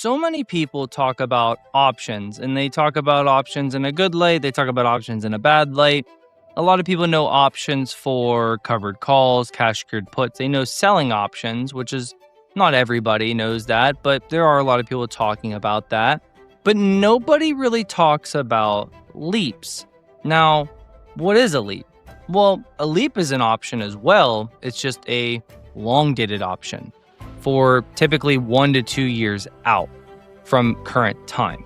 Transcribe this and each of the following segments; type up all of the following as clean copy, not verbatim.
So many people talk about options, and they talk about options in a good light. They talk about options in a bad light. A lot of people know options for covered calls, cash secured puts. They know selling options, which is not everybody knows that, but there are a lot of people talking about that. But nobody really talks about leaps. Now, what is a leap? Well, a leap is an option as well. It's just a long dated option for typically 1 to 2 years out from current time.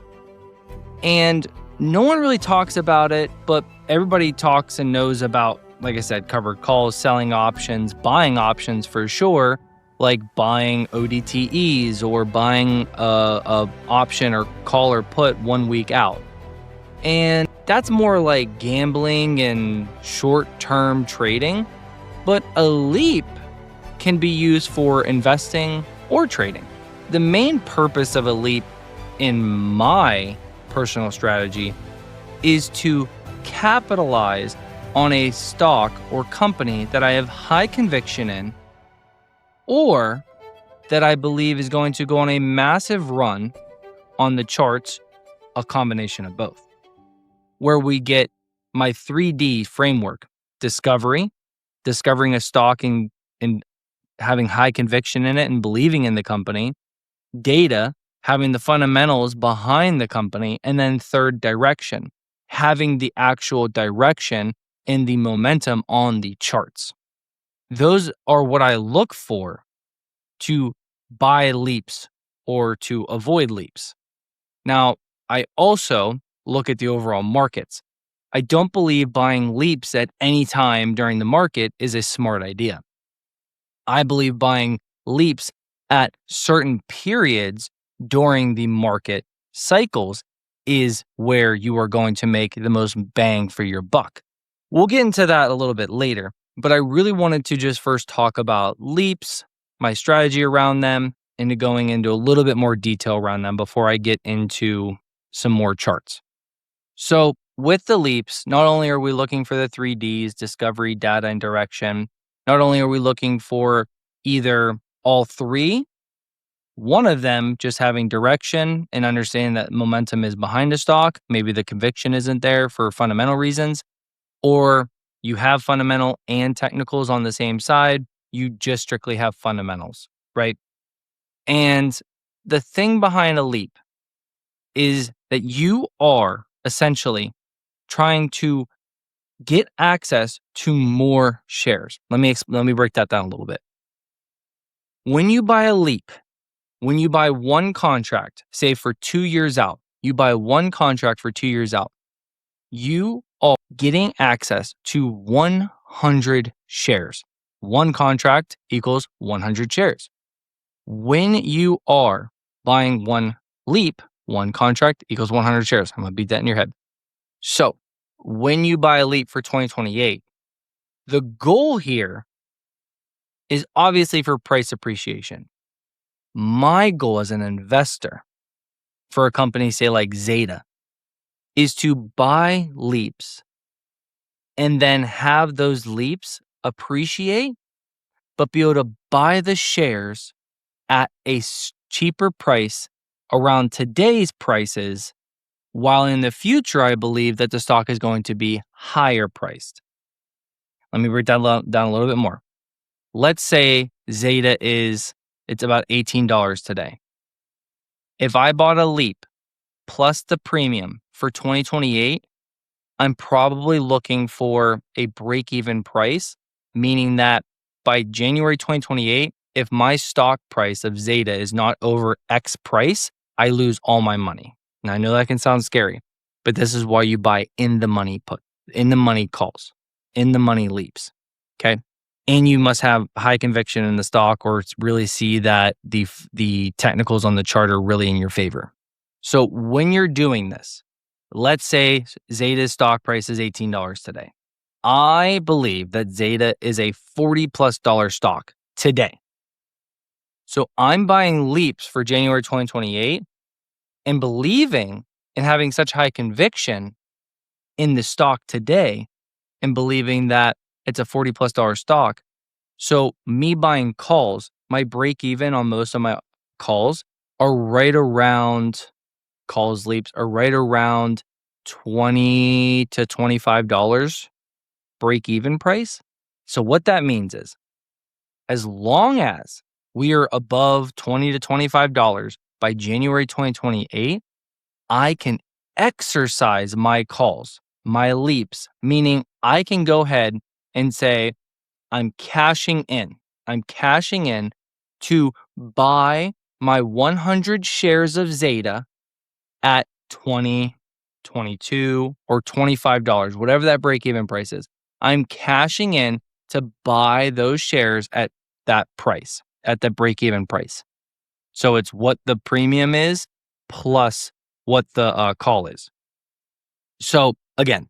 And no one really talks about it, but everybody talks and knows about, like I said, covered calls, selling options, buying options for sure, like buying ODTEs or buying a option or call or put 1 week out. And that's more like gambling and short-term trading. But a leap can be used for investing or trading. The main purpose of a leap, in my personal strategy, is to capitalize on a stock or company that I have high conviction in, or that I believe is going to go on a massive run on the charts, a combination of both, where we get my 3D framework: discovery, discovering a stock and having high conviction in it and believing in the company; data, having the fundamentals behind the company; and then third, direction, having the actual direction and the momentum on the charts. Those are what I look for to buy leaps or to avoid leaps. Now, I also look at the overall markets. I don't believe buying leaps at any time during the market is a smart idea. I believe buying leaps at certain periods during the market cycles is where you are going to make the most bang for your buck. We'll get into that a little bit later, but I really wanted to just first talk about leaps, my strategy around them, and going into a little bit more detail around them before I get into some more charts. So with the leaps, not only are we looking for the 3Ds, discovery, data, and direction, not only are we looking for either all three, one of them just having direction and understanding that momentum is behind a stock, maybe the conviction isn't there for fundamental reasons, or you have fundamental and technicals on the same side, you just strictly have fundamentals, right? And the thing behind a leap is that you are essentially trying to get access to more shares. Let me break that down a little bit. When you buy a leap, when you buy one contract, say for 2 years out, you buy one contract for 2 years out, you are getting access to 100 shares. One contract equals 100 shares. When you are buying one leap, one contract equals 100 shares. I'm going to beat that in your head. So when you buy a leap for 2028, the goal here is obviously for price appreciation. My goal as an investor for a company, say like Zeta, is to buy leaps and then have those leaps appreciate, but be able to buy the shares at a cheaper price around today's prices, while in the future, I believe that the stock is going to be higher priced. Let me break that down a little bit more. Let's say Zeta it's about $18 today. If I bought a leap plus the premium for 2028, I'm probably looking for a break-even price, meaning that by January 2028, if my stock price of Zeta is not over X price, I lose all my money. Now, I know that can sound scary, but this is why you buy in the money calls, in the money leaps, okay? And you must have high conviction in the stock or really see that the technicals on the chart are really in your favor. So when you're doing this, let's say Zeta's stock price is $18 today. I believe that Zeta is a $40+ stock today. So I'm buying leaps for January 2028 and believing and having such high conviction in the stock today and believing that it's a $40+ stock. So me buying calls, my break even on most of my calls are right around calls leaps are right around $20 to $25 break even price. So what that means is as long as we are above $20 to $25 by January 2028, I can exercise my calls, my leaps, meaning I can go ahead and say, I'm cashing in. I'm cashing in to buy my 100 shares of Zeta at 20, 22, or $25, whatever that break even price is. I'm cashing in to buy those shares at that price, at the break even price. So it's what the premium is plus what the call is. So again,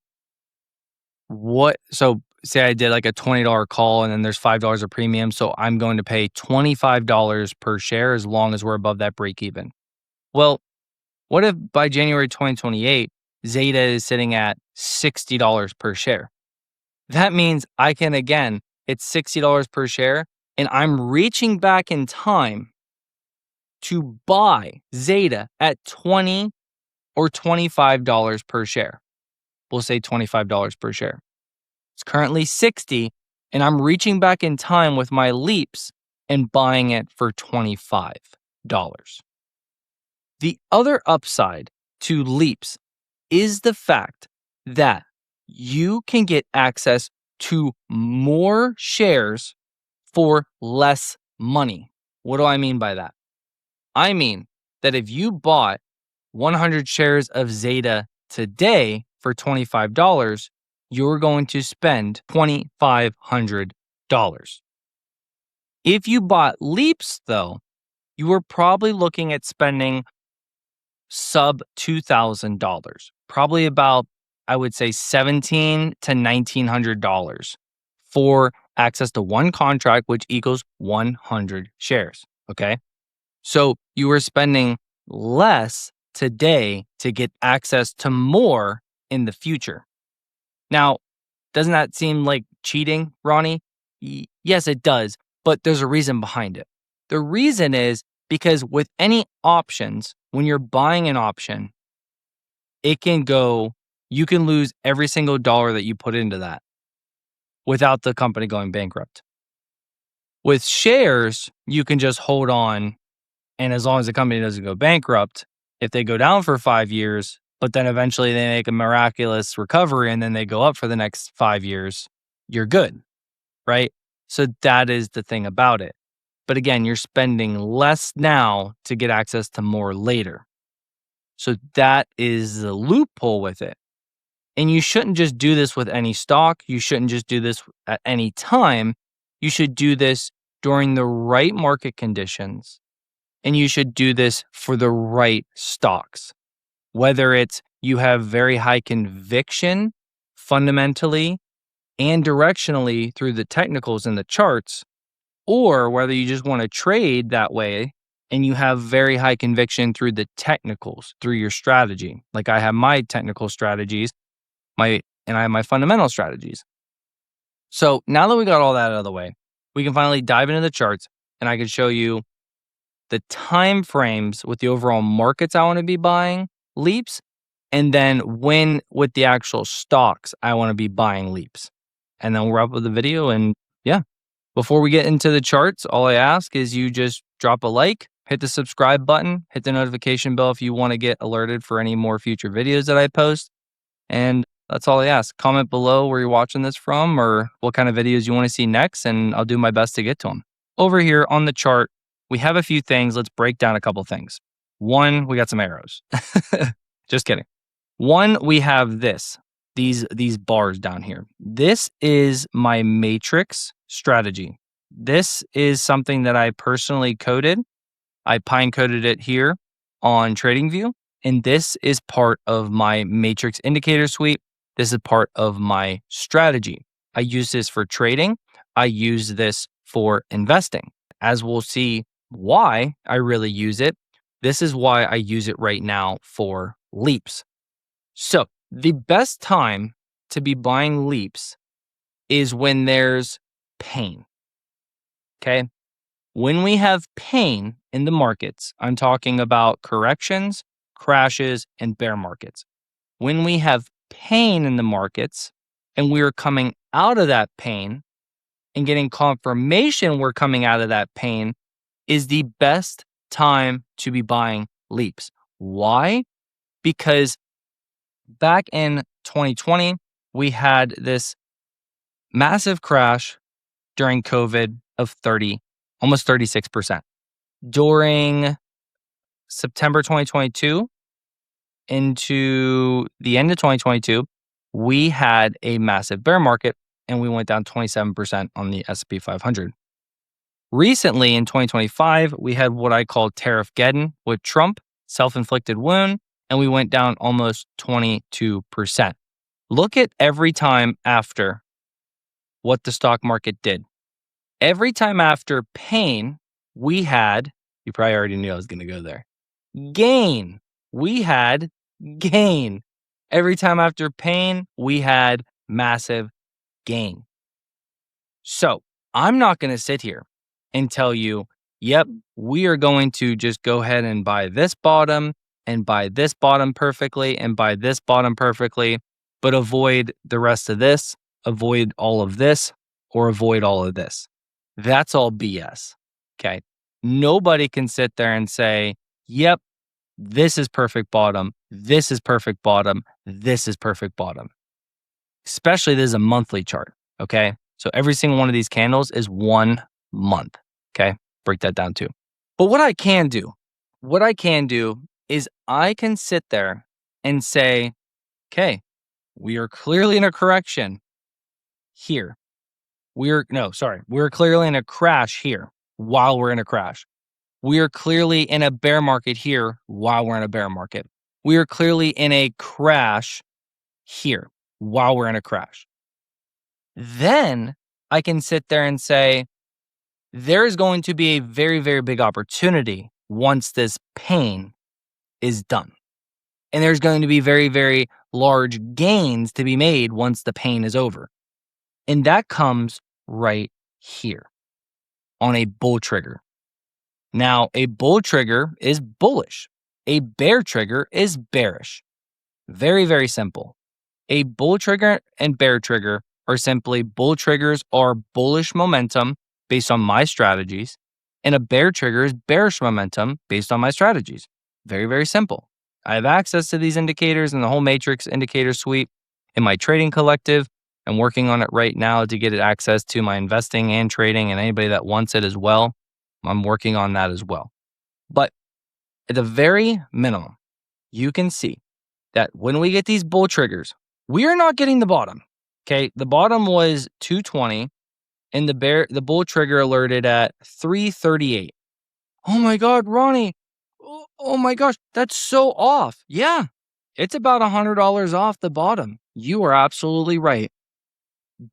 say I did like a $20 call and then there's $5 of premium. So I'm going to pay $25 per share as long as we're above that break even. Well, what if by January 2028, Zeta is sitting at $60 per share? That means I can, again, it's $60 per share, and I'm reaching back in time to buy Zeta at $20 or $25 per share. We'll say $25 per share. It's currently 60, and I'm reaching back in time with my leaps and buying it for $25. The other upside to leaps is the fact that you can get access to more shares for less money. What do I mean by that? I mean that if you bought 100 shares of Zeta today for $25, you're going to spend $2,500. If you bought Leaps, though, you were probably looking at spending sub $2,000, probably about, I would say, $1,700 to $1,900 for access to one contract, which equals 100 shares. Okay. So you were spending less today to get access to more in the future. Now, doesn't that seem like cheating, Ronnie? Yes, it does, but there's a reason behind it. The reason is because with any options, when you're buying an option, you can lose every single dollar that you put into that without the company going bankrupt. With shares, you can just hold on, and as long as the company doesn't go bankrupt, if they go down for 5 years, but then eventually they make a miraculous recovery and then they go up for the next 5 years, you're good, right? So that is the thing about it. But again, you're spending less now to get access to more later. So that is the loophole with it. And you shouldn't just do this with any stock. You shouldn't just do this at any time. You should do this during the right market conditions. And you should do this for the right stocks. Whether it's you have very high conviction fundamentally and directionally through the technicals and the charts, or whether you just want to trade that way and you have very high conviction through the technicals, through your strategy. Like I have my technical strategies, and I have my fundamental strategies. So now that we got all that out of the way, we can finally dive into the charts and I can show you the time frames with the overall markets I want to be buying leaps, and then when with the actual stocks I want to be buying leaps. And then we'll wrap up the video. And yeah, before we get into the charts, all I ask is you just drop a like, hit the subscribe button, hit the notification bell if you want to get alerted for any more future videos that I post. And that's all I ask. Comment below where you're watching this from or what kind of videos you want to see next, and I'll do my best to get to them. Over here on the chart, we have a few things. Let's break down a couple things. One, we got some arrows. Just kidding. One, we have these bars down here. This is my matrix strategy. This is something that I personally coded. I pine coded it here on TradingView. And this is part of my matrix indicator suite. This is part of my strategy. I use this for trading. I use this for investing. As we'll see why I really use it, this is why I use it right now for leaps. So the best time to be buying leaps is when there's pain. Okay. When we have pain in the markets, I'm talking about corrections, crashes, and bear markets. When we have pain in the markets and we are coming out of that pain and getting confirmation we're coming out of that pain is the best time to be buying LEAPS. Why? Because back in 2020, we had this massive crash during COVID of almost 36%. During September 2022 into the end of 2022, we had a massive bear market and we went down 27% on the S&P 500. Recently in 2025, we had what I call Tariff-geddon with Trump, self-inflicted wound, and we went down almost 22%. Look at every time after what the stock market did. Every time after pain, we had, you probably already knew I was going to go there, gain. We had gain. Every time after pain, we had massive gain. So I'm not going to sit here and tell you, yep, we are going to just go ahead and buy this bottom and buy this bottom perfectly and buy this bottom perfectly, but avoid the rest of this, avoid all of this, or avoid all of this. That's all BS. Okay. Nobody can sit there and say, yep, this is perfect bottom. This is perfect bottom. This is perfect bottom. Especially this is a monthly chart. Okay. So every single one of these candles is 1 month. Okay. Break that down too. But what I can do is I can sit there and say, okay, we are clearly in a correction here. We're clearly in a crash here while we're in a crash. We are clearly in a bear market here while we're in a bear market. We are clearly in a crash here while we're in a crash. Then I can sit there and say, there's going to be a very, very big opportunity once this pain is done. And there's going to be very, very large gains to be made once the pain is over. And that comes right here on a bull trigger. Now, a bull trigger is bullish. A bear trigger is bearish. Very, very simple. A bull trigger and bear trigger are simply bull triggers are bullish momentum based on my strategies, and a bear trigger is bearish momentum based on my strategies. Very, very simple. I have access to these indicators and the whole matrix indicator suite in my trading collective. I'm working on it right now to get it access to my investing and trading and anybody that wants it as well. I'm working on that as well. But at the very minimum, you can see that when we get these bull triggers, we are not getting the bottom. Okay, the bottom was 220 and the bull trigger alerted at 338. Oh my God, Ronnie. Oh my gosh, that's so off. Yeah, it's about $100 off the bottom. You are absolutely right.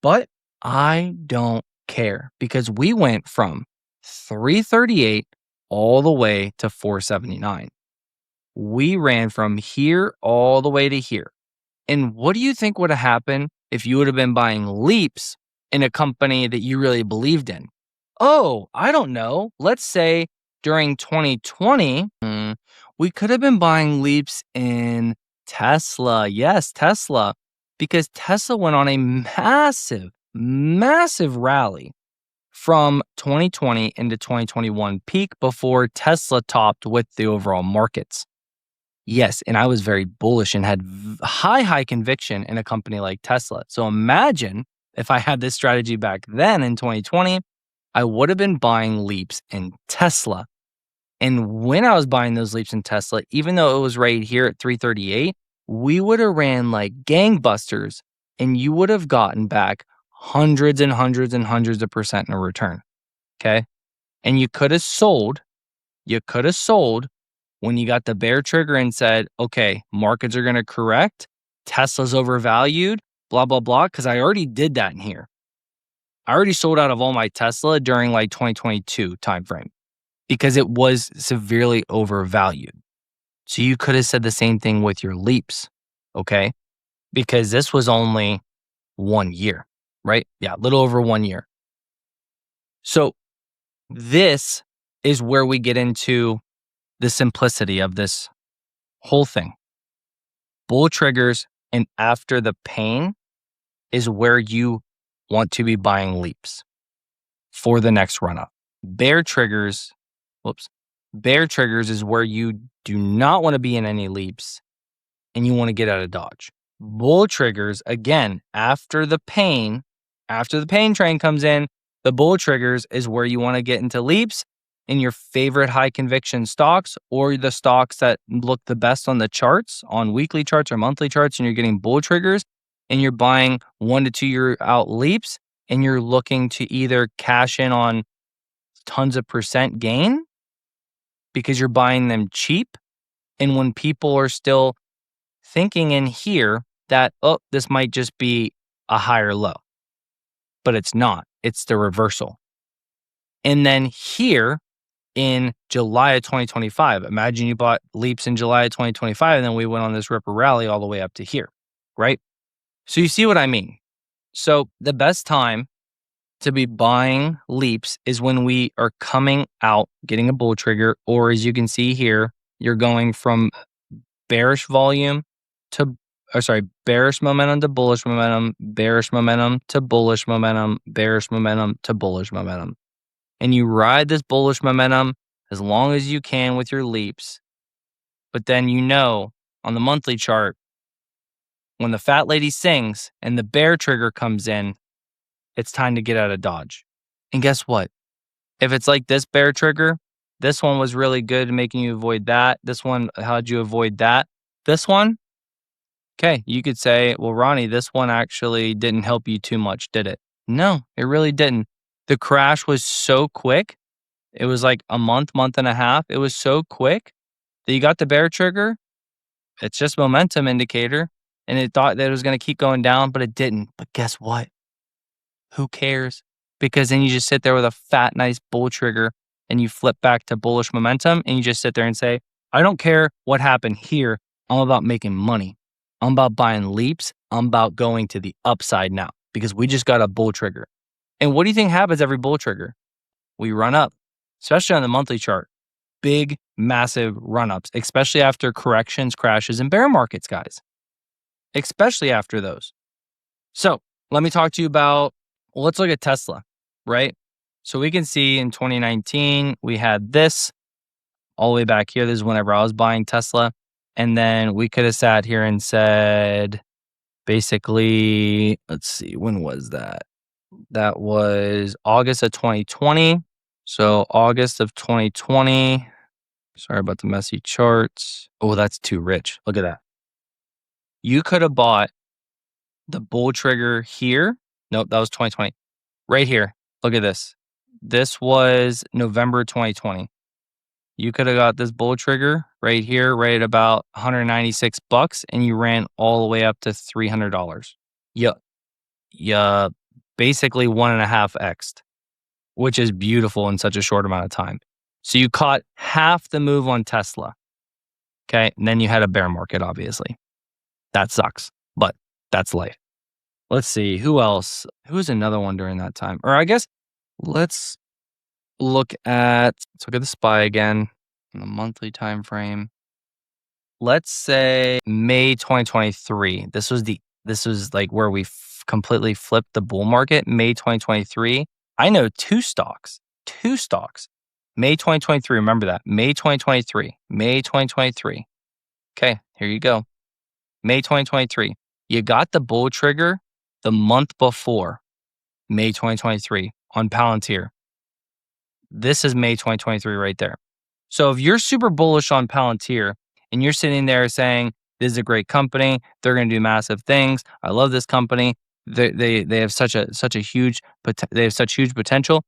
But I don't care because we went from 338 all the way to 479. We ran from here all the way to here. And what do you think would have happened if you would have been buying LEAPS in a company that you really believed in? Oh, I don't know. Let's say during 2020, we could have been buying LEAPS in Tesla. Yes, Tesla. Because Tesla went on a massive, massive rally from 2020 into 2021 peak before Tesla topped with the overall markets. Yes, and I was very bullish and had high conviction in a company like Tesla. So imagine if I had this strategy back then in 2020, I would have been buying LEAPS in Tesla. And when I was buying those LEAPS in Tesla, even though it was right here at 338, we would have ran like gangbusters and you would have gotten back hundreds and hundreds and hundreds of percent in a return. Okay. And you could have sold when you got the bear trigger and said, okay, markets are going to correct. Tesla's overvalued, blah, blah, blah. Because I already did that in here. I already sold out of all my Tesla during like 2022 timeframe because it was severely overvalued. So you could have said the same thing with your LEAPS, okay? Because this was only 1 year, right? Yeah, a little over 1 year. So This is where we get into the simplicity of this whole thing. Bull triggers and after the pain is where you want to be buying leaps for the next run up. Bear triggers is where you do not want to be in any leaps and you want to get out of Dodge. Bull triggers, again, after the pain train comes in, the bull triggers is where you want to get into leaps in your favorite high conviction stocks or the stocks that look the best on the charts, on weekly charts or monthly charts, and you're getting bull triggers and you're buying 1 to 2 year out leaps and you're looking to either cash in on tons of percent gain because you're buying them cheap. And when people are still thinking in here that, oh, this might just be a higher low, but it's not. It's the reversal. And then here in July of 2025, imagine you bought leaps in July of 2025, and then we went on this ripper rally all the way up to here, right? So you see what I mean? So the best time to be buying leaps is when we are coming out, getting a bull trigger, or as you can see here, you're going from bearish volume to, bearish momentum to bullish momentum, bearish momentum to bullish momentum, bearish momentum to bullish momentum. And you ride this bullish momentum as long as you can with your leaps. But then on the monthly chart, when the fat lady sings and the bear trigger comes in, it's time to get out of Dodge. And guess what? If it's like this bear trigger, this one was really good at making you avoid that. This one, how'd you avoid that? This one, okay, you could say, well, Ronnie, this one actually didn't help you too much, did it? No, it really didn't. The crash was so quick. It was like a month and a half. It was so quick that you got the bear trigger. It's just momentum indicator. And it thought that it was going to keep going down, but it didn't. But guess what? Who cares? Because then you just sit there with a fat, nice bull trigger and you flip back to bullish momentum and you just sit there and say, I don't care what happened here. I'm about making money. I'm about buying leaps. I'm about going to the upside now because we just got a bull trigger. And what do you think happens every bull trigger? We run up, especially on the monthly chart. Big, massive run ups, especially after corrections, crashes, and bear markets, guys. Especially after those. So let me talk to you about, let's look at Tesla, right? So we can see in 2019, we had this all the way back here. This is whenever I was buying Tesla. And then we could have sat here and said, basically, let's see, when was that? That was August of 2020. So August of 2020. Sorry about the messy charts. Oh, that's too rich. Look at that. You could have bought the bull trigger here. Nope, that was 2020. Right here. Look at this. This was November 2020. You could have got this bull trigger right here, right at about $196, and you ran all the way up to $300. Yeah, basically 1.5x'd, which is beautiful in such a short amount of time. So you caught half the move on Tesla. Okay, and then you had a bear market, obviously. That sucks, but that's life. Let's see, who else? Who's another one during that time? Or I guess let's look at the SPY again in the monthly time frame. Let's say May 2023. This was like where we completely flipped the bull market. May 2023. I know two stocks. May 2023. Remember that. May 2023. Okay, here you go. May 2023. You got the bull trigger the month before, May 2023 on Palantir. This is May 2023 right there. So if you're super bullish on Palantir and you're sitting there saying, this is a great company, they're going to do massive things, I love this company, they have such huge potential.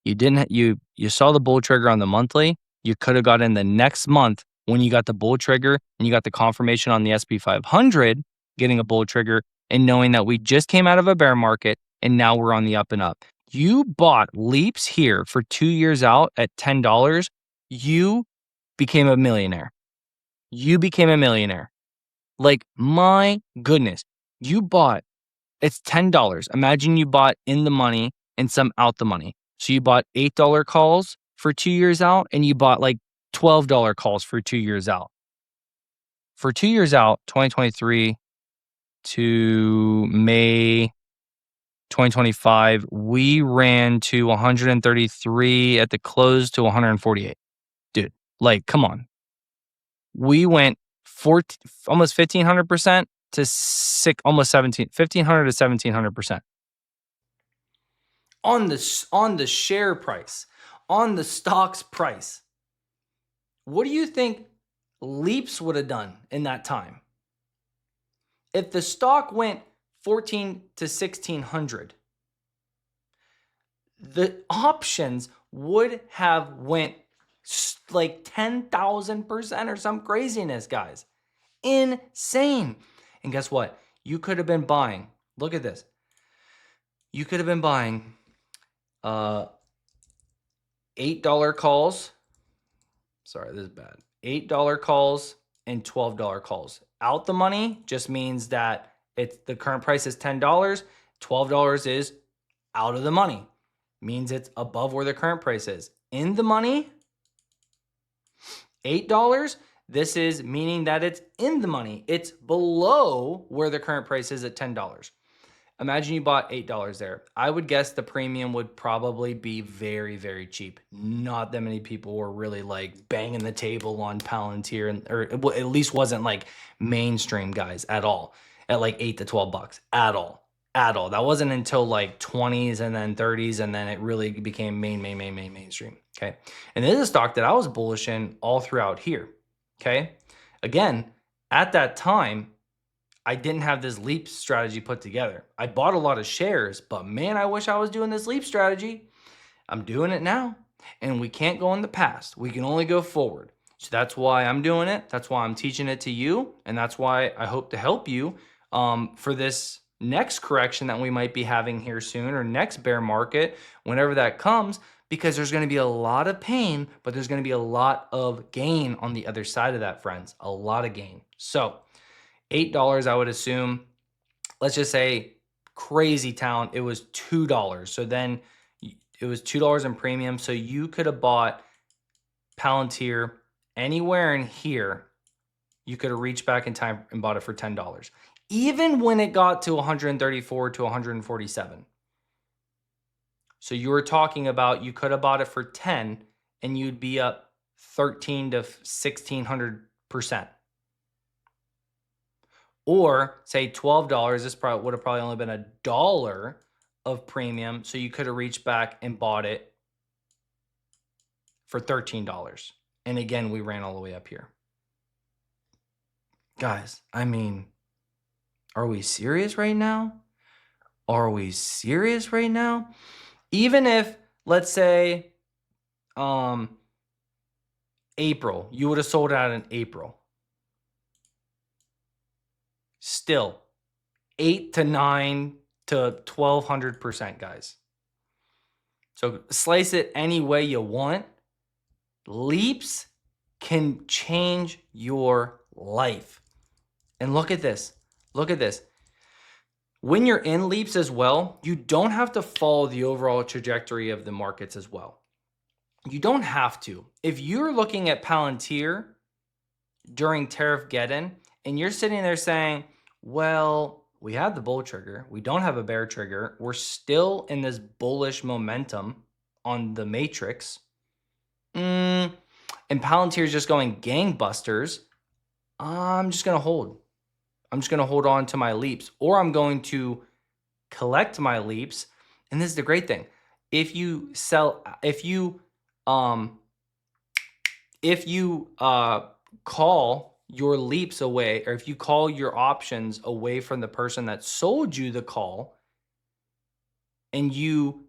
You saw the bull trigger on the monthly. You could have got in the next month when you got the bull trigger and you got the confirmation on the SP 500 getting a bull trigger and knowing that we just came out of a bear market and now we're on the up and up. You bought leaps here for 2 years out at $10. You became a millionaire. Like, my goodness, it's $10. Imagine you bought in the money and some out the money. So you bought $8 calls for 2 years out, and you bought like $12 calls for 2 years out. For 2 years out, 2023 to May 2025, we ran to 133 at the close to 148. Dude, like, come on. We went almost 1,500% to almost 1,500 to 1,700% on the share price, on the stock's price. What do you think LEAPS would have done in that time? If the stock went 14 to 1,600, the options would have went like 10,000% or some craziness, guys. Insane. And guess what? You could have been buying, look at this. You could have been buying $8 calls. Sorry, this is bad. $8 calls and $12 calls. Out the money just means that the current price is $10. $12 is out of the money. Means it's above where the current price is. In the money, $8, this is meaning that it's in the money. It's below where the current price is at $10. Imagine you bought $8 there. I would guess the premium would probably be very, very cheap. Not that many people were really like banging the table on Palantir, or at least wasn't like mainstream guys at all at like $8 to $12 at all. That wasn't until like 20s and then 30s, and then it really became mainstream. Okay. And this is a stock that I was bullish in all throughout here. Okay. Again, at that time, I didn't have this LEAP strategy put together. I bought a lot of shares, but man, I wish I was doing this LEAP strategy. I'm doing it now, and we can't go in the past. We can only go forward. So that's why I'm doing it. That's why I'm teaching it to you. And that's why I hope to help you for this next correction that we might be having here soon, or next bear market, whenever that comes, because there's going to be a lot of pain, but there's going to be a lot of gain on the other side of that, friends. A lot of gain. So $8, I would assume, let's just say crazy town, it was $2. So then it was $2 in premium. So you could have bought Palantir anywhere in here. You could have reached back in time and bought it for $10, even when it got to 134 to 147. So you were talking about, you could have bought it for 10 and you'd be up 13 to 1,600%. Or say $12, this probably would have probably only been $1 of premium. So you could have reached back and bought it for $13. And again, we ran all the way up here. Guys, I mean, are we serious right now? Are we serious right now? Even if, let's say, April, you would have sold out in April. Still, 8 to 9 to 1,200%, guys. So slice it any way you want. LEAPS can change your life. And look at this. Look at this. When you're in LEAPS as well, you don't have to follow the overall trajectory of the markets as well. You don't have to. If you're looking at Palantir during Tariff-Geddon and you're sitting there saying, well, we have the bull trigger, we don't have a bear trigger, we're still in this bullish momentum on the matrix, and Palantir is just going gangbusters, I'm just going to hold. I'm just going to hold on to my LEAPS, or I'm going to collect my LEAPS. And this is the great thing. If you call your LEAPS away, or if you call your options away from the person that sold you the call, and you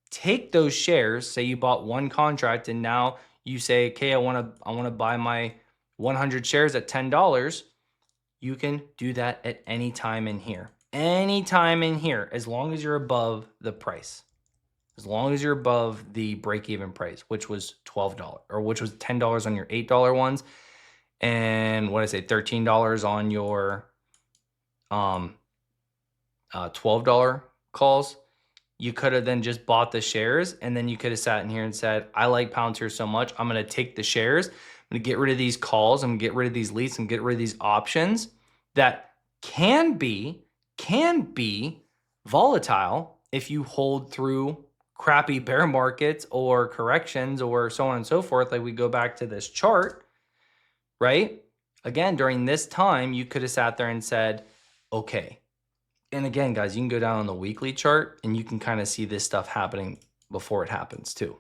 take those shares, say you bought one contract and now you say, okay, I want to buy my 100 shares at $10, you can do that at any time in here. Anytime in here, as long as you're above the price. As long as you're above the break-even price, which was $12, or which was $10 on your $8 ones, and what did I say, $13 on your $12 calls. you could have then just bought the shares, and then you could have sat in here and said, I like Palantir so much, I'm going to take the shares, I'm going to get rid of these calls, I'm going to get rid of these leads, and get rid of these options that can be volatile if you hold through crappy bear markets or corrections or so on and so forth. Like we go back to this chart, right? Again, during this time, you could have sat there and said, okay. And again, guys, you can go down on the weekly chart and you can kind of see this stuff happening before it happens too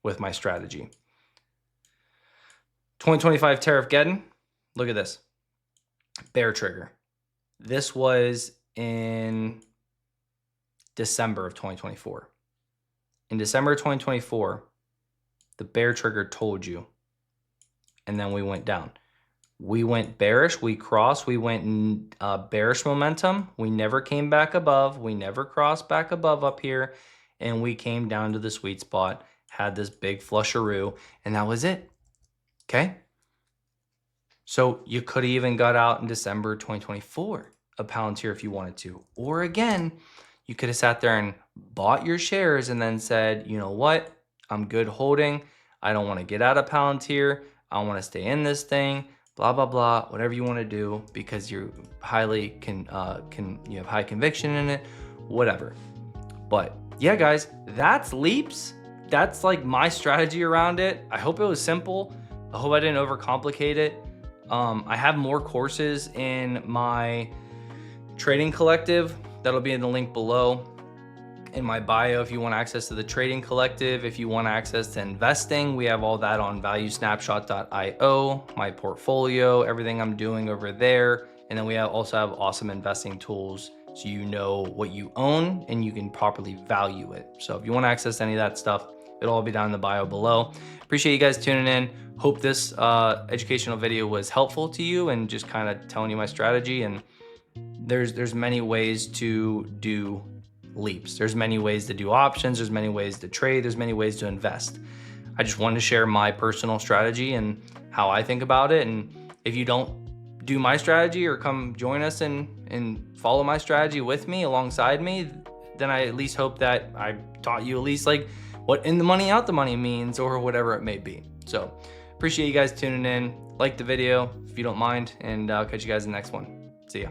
with my strategy. 2025 Tariff-geddon, look at this. Bear trigger. This was in December of 2024. In December of 2024, the bear trigger told you, and then we went down. We went bearish, we crossed, we went in bearish momentum. We never came back above. We never crossed back above up here. And we came down to the sweet spot, had this big flusheroo, and that was it. Okay? So you could have even got out in December 2024 of Palantir if you wanted to. Or again, you could have sat there and bought your shares and then said, you know what? I'm good holding. I don't want to get out of Palantir. I want to stay in this thing. Blah, blah, blah, whatever you want to do because you're highly you have high conviction in it, whatever. But yeah, guys, that's LEAPS. That's like my strategy around it. I hope it was simple. I hope I didn't overcomplicate it. I have more courses in my trading collective. That'll be in the link below in my bio if you want access to the trading collective. If you want access to investing, we have all that on valuesnapshot.io, my portfolio, everything I'm doing over there. And then we also have awesome investing tools so you know what you own and you can properly value it. So if you want access to any of that stuff, it'll all be down in the bio below. Appreciate you guys tuning in. Hope this educational video was helpful to you and just kind of telling you my strategy. And there's many ways to do LEAPS. There's many ways to do options. There's many ways to trade. There's many ways to invest. I just wanted to share my personal strategy and how I think about it. And if you don't do my strategy or come join us and follow my strategy with me, alongside me, then I at least hope that I taught you at least like what in the money, out the money means or whatever it may be. So appreciate you guys tuning in. Like the video if you don't mind, and I'll catch you guys in the next one. See ya.